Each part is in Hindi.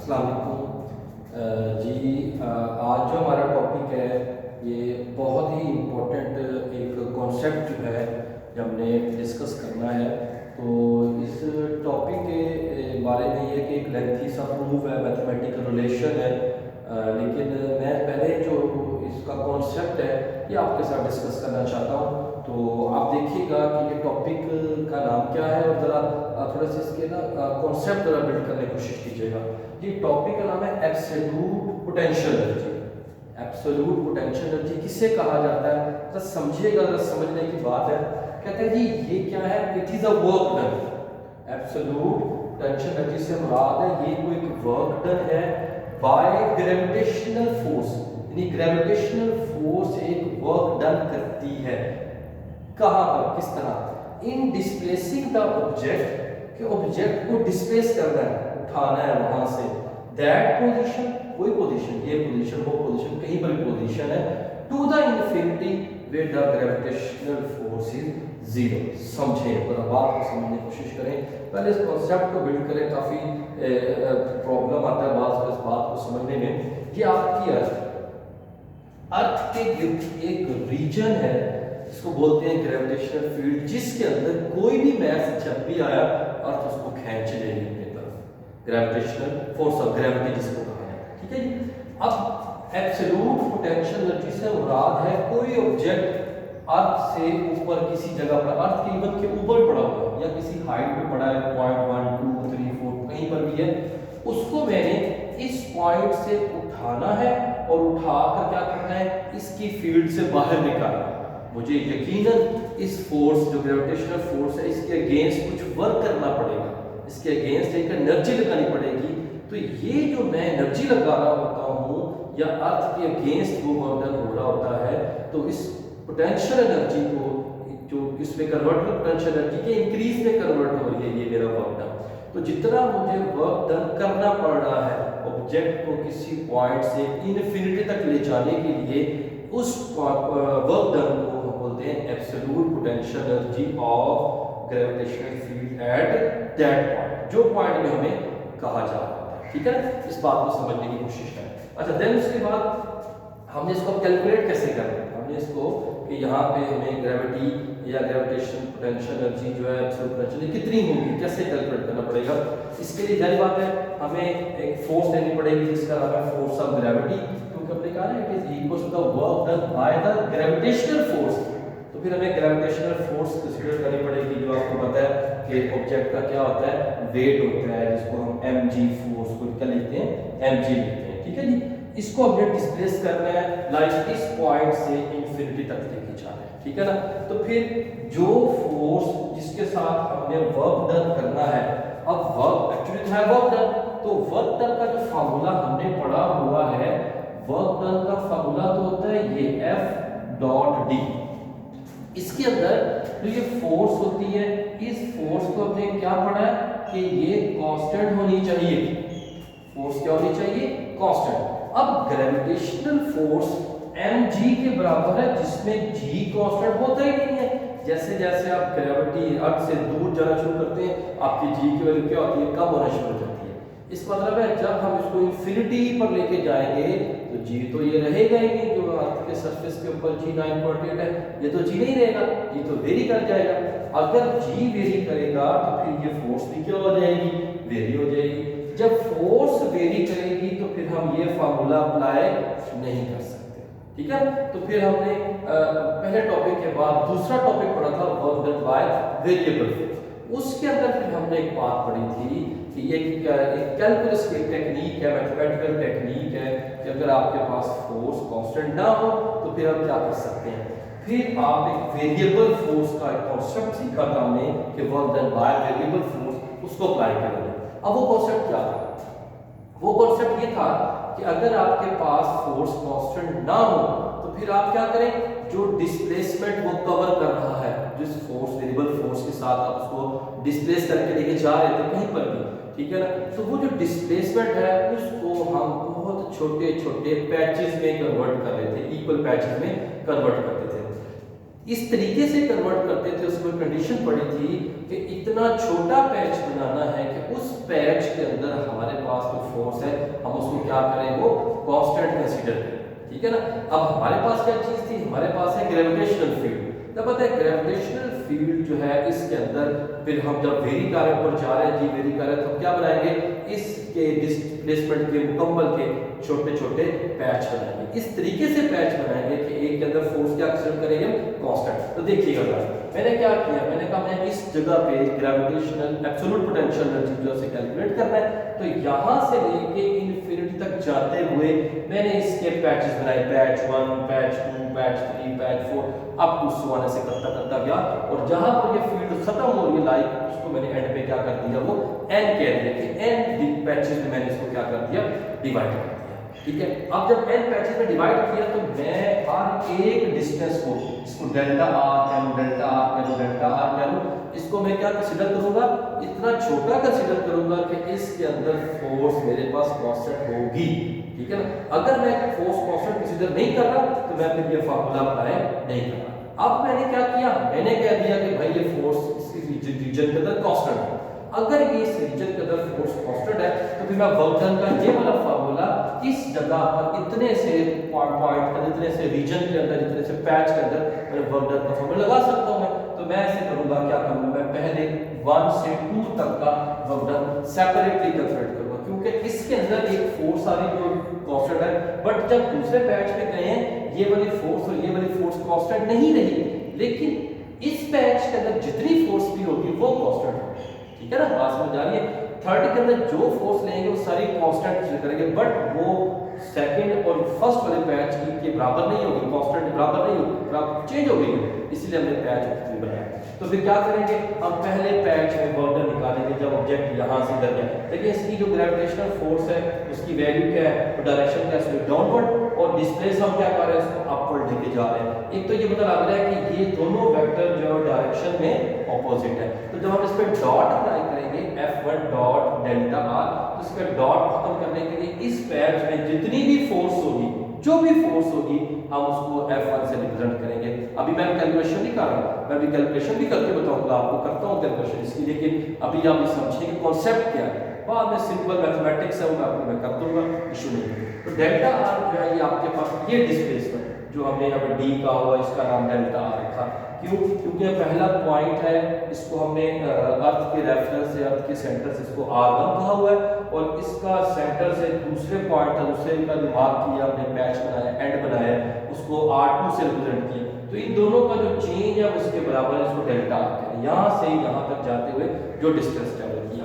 अस्सलाम वालेकुम जी। आज जो हमारा टॉपिक है ये बहुत ही इम्पोर्टेंट एक कॉन्सेप्ट जो है जो हमने डिस्कस करना है। तो इस टॉपिक के बारे में ये कि एक लेंथी सा प्रूफ है, मैथमेटिकल रिलेशन है, लेकिन मैं पहले जो इसका कॉन्सेप्ट है ये आपके साथ डिस्कस करना चाहता हूँ। तो आप देखिएगा कि ये टॉपिक का नाम क्या है और ज़रा थोड़ा सा इसके ना कॉन्सेप्ट ज़रा बिल्ड करने की कोशिश कीजिएगा। ये टॉपिक का नाम है absolute potential energy. Absolute potential energy किसे कहा जाता है, तो समझिएगा, जरा समझने की बात है। कहते हैं जी ये क्या है, it is a work done. Absolute potential energy से मुराद है ये कोई वर्क डन है बाय ग्रेविटेशनल फोर्स, यानी ग्रेविटेशनल फोर्स एक वर्क डन करती है। कहाँ पर, किस तरह? इन डिस्प्लेसिंग द ऑब्जेक्ट, के ऑब्जेक्ट को डिस्प्लेस करना है, उठाना है वहां से। दैट पोजीशन, कोई पोजीशन, ये पोजीशन वो पोजीशन, कहीं पर भी पोजीशन है, to the infinity where the gravitational force is zero. समझें, पूरा बात को समझने की कोशिश करें, पहले इस कॉन्सेप्ट को बिल्ड करें। काफी प्रॉब्लम आता है इस बात को समझने में। ये आपकी अर्थ के गिर्द एक रीजन है जिसको बोलते हैं ग्रेविटेशनल फील्ड, जिसके अंदर कोई भी मैस जब भी आया अर्थ उसको खींच लेगी अपनी तरफ। ग्रेविटेशनल फोर्स ऑफ ग्रेविटी जिसको कहा है, ठीक है जी। अब एब्सोल्यूट पोटेंशियल एनर्जी से मुराद है कोई ऑब्जेक्ट अर्थ से ऊपर किसी जगह पर, अर्थ के इवन के ऊपर पड़ा हुआ है या किसी हाइट पे पड़ा है, 0.1 2 3 4 कहीं पर भी है, उसको मैंने इस पॉइंट से उठाना है और उठाकर क्या करना है, इसकी फील्ड से बाहर निकालना है। मुझे यकीनन इस फोर्स जो ग्रेविटेशनल फोर्स है इसके अगेंस्ट कुछ वर्क करना पड़ेगा, इसके अगेंस्ट एक एनर्जी लगानी पड़ेगी। तो ये जो मैं एनर्जी लगा रहा होता हूँ या अर्थ के अगेंस्ट वो वर्क डन हो रहा होता है, तो इस पोटेंशियल एनर्जी को जो इसमें कन्वर्ट, पोटेंशियल एनर्जी के इंक्रीज में कन्वर्ट हो रही है ये मेरा वर्क डन। तो जितना मुझे वर्क डन करना पड़ रहा है ऑब्जेक्ट को किसी पॉइंट से इनफिनिटी तक ले जाने के लिए, उस वर्क डन को हम बोलते हैं absolute potential energy of gravitational field at that point, जो पॉइंट में हमें कहा जा रहा है, ठीक है। इस बात को समझने की कोशिश करें। अच्छा, देन उसके बाद हमने इसको कैलकुलेट कैसे करना है, हमने इसको कि यहाँ पे हमें ग्रेविटी या ग्रेविटेशन पोटेंशियल एनर्जी जो है एब्सोल्यूट पोटेंशियल कितनी होगी, कैसे कैलकुलेट करना पड़ेगा। इसके लिए जाहिर बात है हमें एक फोर्स देनी पड़ेगी जिसका नाम है फोर्स ऑफ ग्रेविटी, क्योंकि हमने कहा है it is equal to the work done by the gravitational force. तो फिर हमें ग्रेविटेशनल फोर्स कंसीडर करनी पड़ेगी, जो आपको पता है कि ऑब्जेक्ट का क्या होता है, वेट होता है, जिसको हम mg फोर्स को क्या लिखते हैं, mg लिखते हैं, ठीक है जी। इसको हमने डिस्प्लेस करना है लाइक इस पॉइंट से इनफिनिटी तक लेके जाना है, ठीक है ना। तो फिर जो फोर्स जिसके साथ हमने वर्क डन करना है, अब वर्क एक्चुअली है वर्क डन, तो वर्क डन का जो फार्मूला हमने पढ़ा हुआ है, वर्क डन का फार्मूला तो होता है ये F डॉट डी। इसके अंदर जो ये फोर्स होती है, इस फोर्स को हमने क्या पढ़ा है कि ये कांस्टेंट होनी चाहिए। फोर्स क्या होनी चाहिए, कांस्टेंट। अब ग्रेविटेशनल फोर्स mg के बराबर है, जिसमें g कांस्टेंट होता ही नहीं है। जैसे जैसे आप ग्रेविटी अर्थ से दूर जाना शुरू करते हैं, आपकी g की वैल्यू क्या होती है, कम होना शुरू हो जाती है। इस मतलब है जब हम इसको इंफिनिटी पर लेके जाएंगे तो g तो ये रहेगा ही नहीं, जो अर्थ के सरफेस के ऊपर g 9.8 है, ये तो g नहीं रहेगा, ये तो वेरी कर जाएगा। अगर g वेरी करेगा तो फिर ये फोर्स भी क्या हो जाएगी, वेरी हो जाएगी। जब फोर्स वेरी करेगी तो फिर हम ये फार्मूला अप्लाई नहीं कर सकते, ठीक है। तो फिर हमने पहले टॉपिक के बाद दूसरा टॉपिक पढ़ा था work done by variable force. उसके अंदर फिर हमने एक बात पढ़ी थी कि ये एक कैलकुलस की टेक्निक है, मैथमेटिकल टेक्निक है कि अगर आपके पास फोर्स कांस्टेंट ना हो तो फिर आप क्या कर सकते हैं, फिर आप एक वेरिएबल फोर्स का एक कॉन्सेप्ट सीखा था हमने कि work done by variable force, उसको अप्लाई करेंगे। अब वो कॉन्सेप्ट क्या था, वो कॉन्सेप्ट ये था कि अगर आपके पास फोर्स कांस्टेंट ना हो तो फिर आप क्या करें, जो डिस्प्लेसमेंट वो कवर कर रहा है, जिस फोर्स वेरिएबल फोर्स के साथ आप उसको डिस्प्लेस करके लेके जा रहे थे कहीं पर भी, ठीक है ना, तो वो जो डिस्प्लेसमेंट है उसको हम बहुत छोटे छोटे पैचेस में कन्वर्ट कर रहे थे, इक्वल पैचेस में कन्वर्ट करते थे। इस तरीके से कन्वर्ट करते थे उस कोई कंडीशन पड़ी थी कि इतना छोटा पैच बनाना है कि उस पैच के अंदर हमारे पास जो फोर्स है हम उसको क्या करें, वो कांस्टेंट कंसीडर करें, ठीक है ना। अब हमारे पास क्या चीज थी, हमारे पास है ग्रेविटेशनल फील्ड। तब पता है ग्रेविटेशनल फील्ड जो है इसके अंदर फिर हम जब वेरी कार्य पर जा रहे हैं जी, वेरी कार्य तो क्या बनाएंगे, इसके डिस्प्लेसमेंट के मुकम्मल के छोटे छोटे पैच बनाएंगे। इस तरीके से पैच बनाएंगे कि एक के अंदर फोर्स क्या कंसीडर करेंगे, कांस्टेंट। तो देखिएगा मैंने क्या किया, मैंने कहा मैं इस जगह पे ग्रेविटेशनल एब्सोल्यूट पोटेंशियल एनर्जी जो से कैलकुलेट करना है, तो यहां से लेके इनफिनिटी तक जाते हुए मैंने इसके पैचेस बनाए, पैच 1, पैच 2, पैच 3, पैच 4, अब टू आने से करता करता गया, और जहां पर ये फील्ड खत्म हो रही है लाइक, उसको मैंने एंड पे क्या कर दिया, वो n कह दिया कि n पैचेस में मैंने इसको क्या कर दिया, डिवाइड कर दिया, ठीक है। अब जब n पैचेस में डिवाइड किया तो मैं हर एक डिस्टेंस को, इसको डेल्टा r कह लूं, डेल्टा r कह लूं, डेल्टा r कह लूं, इसको मैं क्या कंसीडर करूंगा, इतना छोटा कंसीडर करूंगा कि इसके अंदर फोर्स मेरे पास कांस्टेंट होगी, ठीक है ना। अगर मैं फोर्स कांस्टेंट कंसीडर नहीं कर रहा तो मैं फिर ये फार्मूला अप्लाई नहीं कर रहा। अब मैंने क्या किया, मैंने कह दिया कि भाई ये फोर्स इस रीजन के अंदर कांस्टेंट है। अगर ये इस रीजन के अंदर फोर्स कांस्टेंट है तो फिर मैं वर्क डन का ये वाला फार्मूला इस जगह पर इतने से पॉइंट पर, इतने से रीजन के अंदर, इतने से पैच के अंदर मैं वर्क डन का फार्मूला लगा सकता हूं। तो मैं ऐसे करूंगा, क्या करूंगा, मैं पहले 1 से 2 तक का वर्क डन सेपरेटली कैलकुलेट करूंगा, क्योंकि इसके अंदर एक फोर्स आ रही जो कांस्टेंट है, बट जब दूसरे पैच पे गए हैं ये वाली फोर्स और ये वाली फोर्स कांस्टेंट नहीं रही, लेकिन इस पैच के अंदर जितनी फोर्स भी होगी वो कांस्टेंट होगी, ठीक है ना। बात समझ आ रही है। थर्ड के अंदर जो फोर्स लेंगे वो सारी कांस्टेंट करेंगे, बट वो सेकंड और फर्स्ट वाले पैच के बराबर नहीं होगी, कांस्टेंट बराबर नहीं होगी, चेंज हो गई, इसलिए हमने पैच बनाया। तो फिर क्या करेंगे, हम पहले पैच में वर्क डन निकालेंगे जब ऑब्जेक्ट यहां से इधर गया। देखिए इसकी जो ग्रेविटेशनल फोर्स है उसकी वैल्यू क्या है, तो डायरेक्शन क्या है, डाउनवर्ड, और डिस्प्लेस हम क्या कर रहे हैं, इसको अपवर्ड लेके जा रहे हैं। एक तो ये पता लग रहा है कि ये दोनों वेक्टर जो है डायरेक्शन में ऑपोजिट है। तो जब हम इस पे डॉट अप्लाई करेंगे F1 डॉट डेल्टा r, तो इसका डॉट खत्म करने के लिए इस पैच में जितनी भी फोर्स होगी, जो भी फोर्स होगी, हम उसको F1 से रिप्रेजेंट करेंगे। अभी मैं कैलकुलेशन नहीं कर रहा, मैं भी कैलकुलेशन भी करके बताऊंगा आपको, करता हूं कैलकुलेशन इसकी, लेकिन अभी आप समझिए कि कॉन्सेप्ट क्या है। बाद में सिंपल मैथमेटिक्स है वो आपको मैं कर दूंगा, इशू नहीं। तो डेल्टा r जो है ये आपके पास ये डिस्प्लेसमेंट जो हमने यहाँ पे d का हुआ, इसका नाम डेल्टा r रखा। क्यों? क्योंकि पहला पॉइंट है, इसको हमने अर्थ के रेफरेंस से, अर्थ के सेंटर से इसको r1 कहा हुआ है, और इसका सेंटर से दूसरे पॉइंट है दूसरे का जो मार्क किया हमने, पैच बनाया, एंड बनाया, उसको r2 से रिप्रेजेंट किया। तो इन दोनों का जो चेंज है उसके बराबर है, इसको डेल्टा r कहते हैं। यहाँ से यहाँ तक जाते हुए जो डिस्टेंस ट्रेवल किया,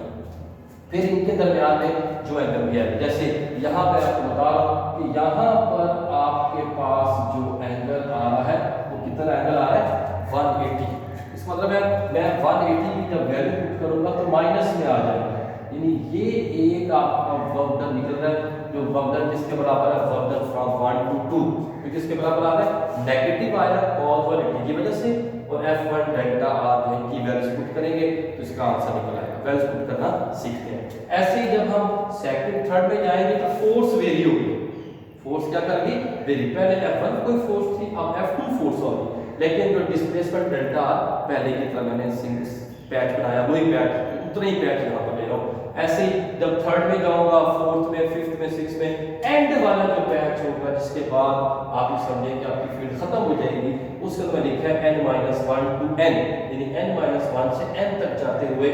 फिर इनके दरमियान में जो एंगल भी है, जैसे यहाँ पे आपको बता रहा हूँ कि यहाँ पर आपके पास जो एंगल आ रहा है वो कितना एंगल आ रहा है, 180। इसका मतलब है मैं 180 की जब वैल्यू पुट करूंगा तो माइनस में आ जाएगा, यानी ये एक आपका वर्क डन निकल रहा है, जो वर्क डन किसके बराबर है, वर्क डन फ्रॉम 1 to 2, तो किसके बराबर आ रहा है, नेगेटिव आया cos 180 की वजह से, और F1 डेल्टा r जो इनकी वैल्यूज पुट करेंगे तो इसका आंसर निकल आएगा। वैल्यूज पुट करना सीखते हैं। ऐसे ही जब हम सेकंड थर्ड में जाएंगे तो फोर्स वेरी होगी, फोर्स क्या करेगी, वेरी। पहले F1 कोई फोर्स थी, अब F2 फोर्स होगी, लेकिन जो डिस्प्लेसमेंट डेल्टा r पहले की तरह मैंने सिंगल पैच बनाया, वही पैच, उतना ही पैच यहाँ पर ले रहा हूँ। ऐसे ही जब थर्ड में जाऊंगा, फोर्थ में, फिफ्थ में, सिक्स में, एंड वाला जो पैच होगा जिसके बाद आप ये समझें कि आपकी फील्ड खत्म हो जाएगी, उसके अंदर लिखा है n-1 to n, यानी n-1 से n तक जाते हुए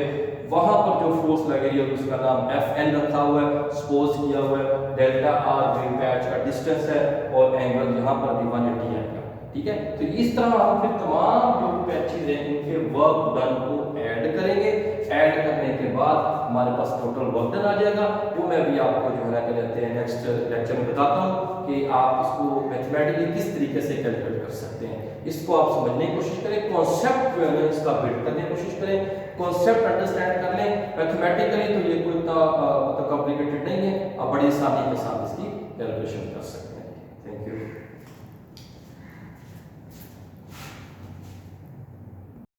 वहां पर जो फोर्स लगेगी और उसका नाम Fn रखा हुआ है, सपोज किया हुआ है, डेल्टा r जो पैच का डिस्टेंस है, और एंगल यहाँ पर भी 180 है, ठीक है। तो इस तरह हम फिर तमाम जो पैचेस हैं इनके वर्क डन को ऐड करेंगे। ऐड करने के बाद हमारे पास टोटल वर्क डन आ जाएगा। वो मैं भी आपको जो है ना कहते हैं नेक्स्ट लेक्चर में बताता हूँ कि आप इसको मैथमेटिकली किस तरीके से कैलकुलेट कर सकते हैं। इसको आप समझने की कोशिश करें, कॉन्सेप्ट जो है इसका बिल्ड करने की कोशिश करें, कॉन्सेप्ट अंडरस्टैंड कर लें। मैथमेटिकली तो ये कोई इतना मतलब कॉम्प्लिकेटेड नहीं है, आप बड़ी आसानी के साथ इसकी कैलकुलेशन कर सकते हैं। Thank you.